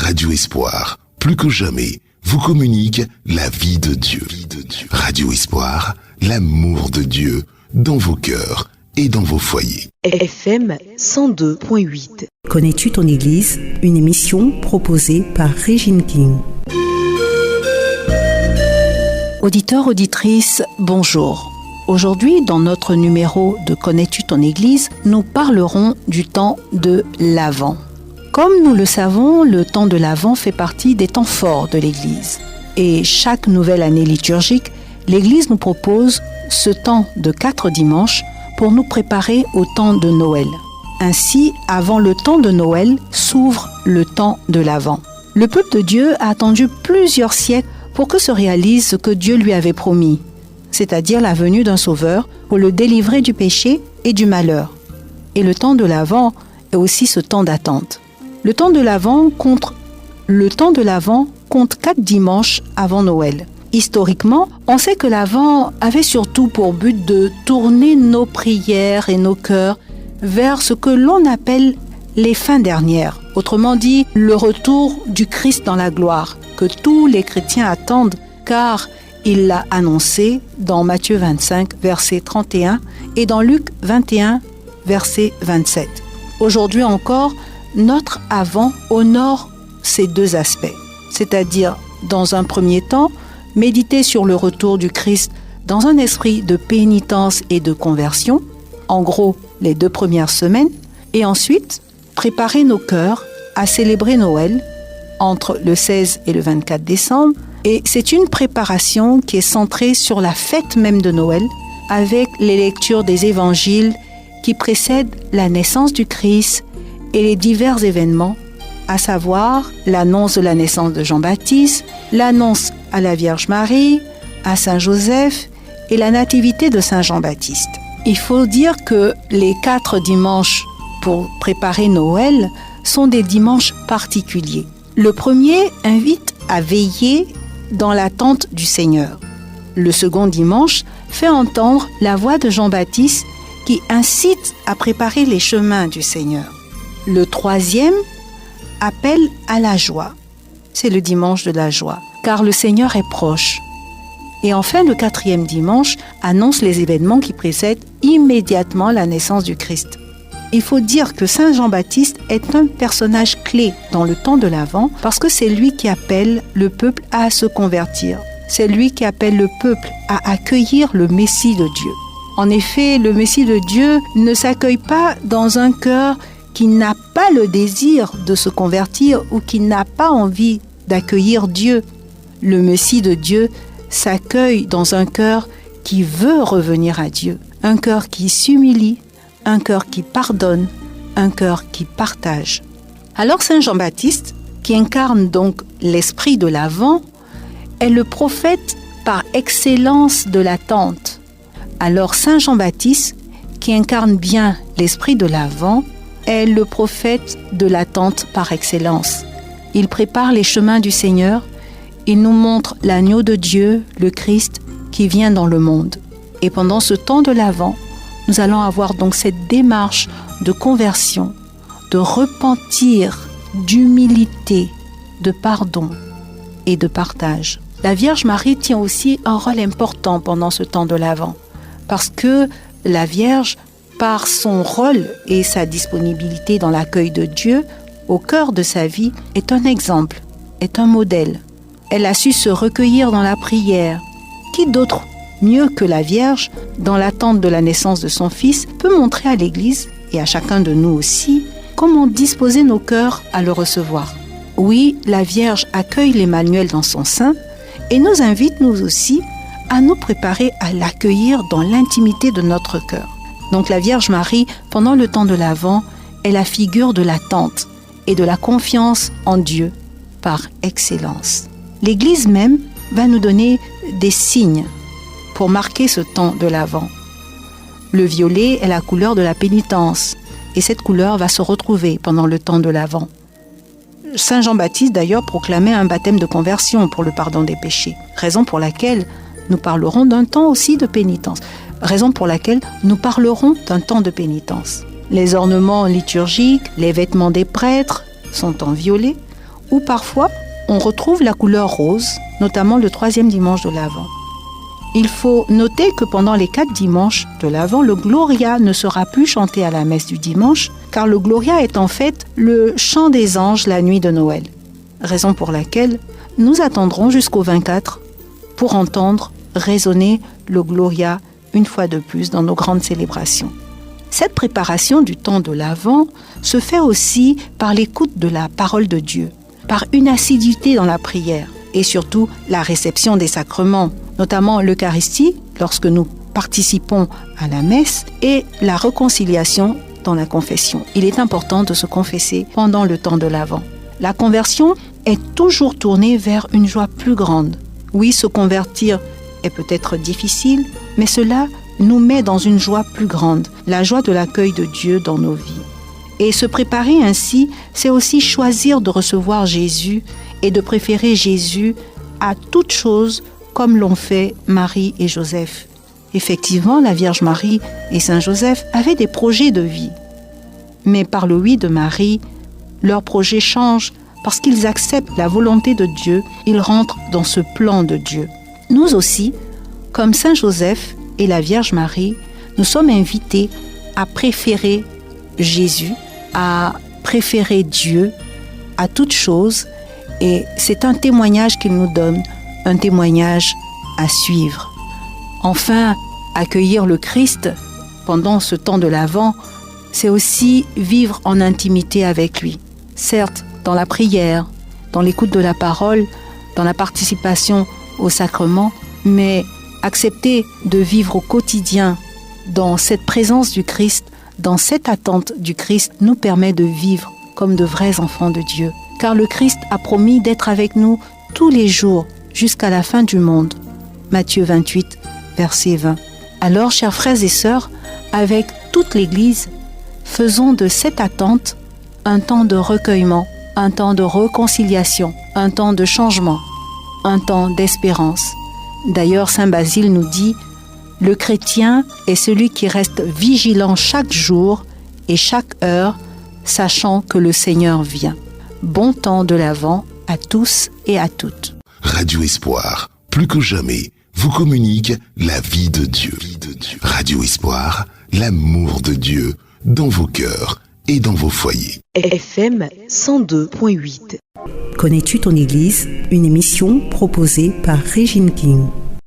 Radio Espoir, plus que jamais, vous communique la vie de Dieu. Radio Espoir, l'amour de Dieu dans vos cœurs et dans vos foyers. FM 102.8. Connais-tu ton Église? Une émission proposée par Régine King. Auditeurs, auditrices, bonjour. Aujourd'hui, dans notre numéro de Connais-tu ton Église, nous parlerons du temps de l'Avent. Comme nous le savons, le temps de l'Avent fait partie des temps forts de l'Église. Et chaque nouvelle année liturgique, l'Église nous propose ce temps de 4 dimanches pour nous préparer au temps de Noël. Ainsi, avant le temps de Noël, s'ouvre le temps de l'Avent. Le peuple de Dieu a attendu plusieurs siècles pour que se réalise ce que Dieu lui avait promis, c'est-à-dire la venue d'un sauveur pour le délivrer du péché et du malheur. Et le temps de l'Avent est aussi ce temps d'attente. Le temps de l'Avent compte 4 dimanches avant Noël. Historiquement, on sait que l'Avent avait surtout pour but de tourner nos prières et nos cœurs vers ce que l'on appelle les fins dernières. Autrement dit, le retour du Christ dans la gloire, que tous les chrétiens attendent, car il l'a annoncé dans Matthieu 25, verset 31, et dans Luc 21, verset 27. Aujourd'hui encore, notre Avent honore ces 2 aspects, c'est-à-dire, dans un premier temps, méditer sur le retour du Christ dans un esprit de pénitence et de conversion, en gros les 2 premières semaines, et ensuite préparer nos cœurs à célébrer Noël entre le 16 et le 24 décembre. Et c'est une préparation qui est centrée sur la fête même de Noël, avec les lectures des évangiles qui précèdent la naissance du Christ et les divers événements, à savoir l'annonce de la naissance de Jean-Baptiste, l'annonce à la Vierge Marie, à Saint Joseph et la nativité de Saint Jean-Baptiste. Il faut dire que les 4 dimanches pour préparer Noël sont des dimanches particuliers. Le premier invite à veiller dans l'attente du Seigneur. Le second dimanche fait entendre la voix de Jean-Baptiste qui incite à préparer les chemins du Seigneur. Le troisième appelle à la joie. C'est le dimanche de la joie, car le Seigneur est proche. Et enfin, le 4e dimanche annonce les événements qui précèdent immédiatement la naissance du Christ. Il faut dire que Saint Jean-Baptiste est un personnage clé dans le temps de l'Avent parce que c'est lui qui appelle le peuple à se convertir. C'est lui qui appelle le peuple à accueillir le Messie de Dieu. En effet, le Messie de Dieu ne s'accueille pas dans un cœur qui n'a pas le désir de se convertir ou qui n'a pas envie d'accueillir Dieu. Le Messie de Dieu s'accueille dans un cœur qui veut revenir à Dieu, un cœur qui s'humilie, un cœur qui pardonne, un cœur qui partage. Alors Saint Jean-Baptiste, qui incarne donc l'esprit de l'Avent, est le prophète par excellence de l'attente. Alors Saint Jean-Baptiste, qui incarne bien l'esprit de l'Avent, est le prophète de l'attente par excellence. Il prépare les chemins du Seigneur, il nous montre l'agneau de Dieu, le Christ, qui vient dans le monde. Et pendant ce temps de l'Avent, nous allons avoir donc cette démarche de conversion, de repentir, d'humilité, de pardon et de partage. La Vierge Marie tient aussi un rôle important pendant ce temps de l'Avent, parce que la Vierge, par son rôle et sa disponibilité dans l'accueil de Dieu, au cœur de sa vie, est un exemple, est un modèle. Elle a su se recueillir dans la prière. Qui d'autre, mieux que la Vierge, dans l'attente de la naissance de son Fils, peut montrer à l'Église, et à chacun de nous aussi, comment disposer nos cœurs à le recevoir. Oui, la Vierge accueille l'Emmanuel dans son sein et nous invite, nous aussi, à nous préparer à l'accueillir dans l'intimité de notre cœur. Donc la Vierge Marie, pendant le temps de l'Avent, est la figure de l'attente et de la confiance en Dieu par excellence. L'Église même va nous donner des signes pour marquer ce temps de l'Avent. Le violet est la couleur de la pénitence et cette couleur va se retrouver pendant le temps de l'Avent. Saint Jean-Baptiste d'ailleurs proclamait un baptême de conversion pour le pardon des péchés, raison pour laquelle nous parlerons d'un temps aussi de pénitence. Raison pour laquelle nous parlerons d'un temps de pénitence. Les ornements liturgiques, les vêtements des prêtres sont en violet, où parfois on retrouve la couleur rose, notamment le 3e dimanche de l'Avent. Il faut noter que pendant les 4 dimanches de l'Avent, le Gloria ne sera plus chanté à la messe du dimanche, car le Gloria est en fait le chant des anges la nuit de Noël. Raison pour laquelle nous attendrons jusqu'au 24 pour entendre résonner le Gloria une fois de plus dans nos grandes célébrations. Cette préparation du temps de l'Avent se fait aussi par l'écoute de la parole de Dieu, par une assiduité dans la prière et surtout la réception des sacrements, notamment l'Eucharistie lorsque nous participons à la messe et la réconciliation dans la confession. Il est important de se confesser pendant le temps de l'Avent. La conversion est toujours tournée vers une joie plus grande. Oui, se convertir est peut-être difficile, mais cela nous met dans une joie plus grande, la joie de l'accueil de Dieu dans nos vies. Et se préparer ainsi, c'est aussi choisir de recevoir Jésus et de préférer Jésus à toute chose comme l'ont fait Marie et Joseph. Effectivement, la Vierge Marie et Saint Joseph avaient des projets de vie. Mais par le oui de Marie, leurs projets changent parce qu'ils acceptent la volonté de Dieu, ils rentrent dans ce plan de Dieu. Nous aussi, comme Saint Joseph et la Vierge Marie, nous sommes invités à préférer Jésus, à préférer Dieu à toute chose, et c'est un témoignage qu'il nous donne, un témoignage à suivre. Enfin, accueillir le Christ pendant ce temps de l'Avent, c'est aussi vivre en intimité avec lui. Certes, dans la prière, dans l'écoute de la parole, dans la participation au sacrement, mais accepter de vivre au quotidien dans cette présence du Christ, dans cette attente du Christ, nous permet de vivre comme de vrais enfants de Dieu. Car le Christ a promis d'être avec nous tous les jours jusqu'à la fin du monde. Matthieu 28, verset 20. Alors, chers frères et sœurs, avec toute l'Église, faisons de cette attente un temps de recueillement, un temps de réconciliation, un temps de changement, un temps d'espérance. D'ailleurs, saint Basile nous dit « Le chrétien est celui qui reste vigilant chaque jour et chaque heure, sachant que le Seigneur vient. » Bon temps de l'Avent à tous et à toutes. Radio Espoir, plus que jamais, vous communique la vie de Dieu. Radio Espoir, l'amour de Dieu dans vos cœurs et dans vos foyers. FM 102.8. Connais-tu ton Église? Une émission proposée par Régine King.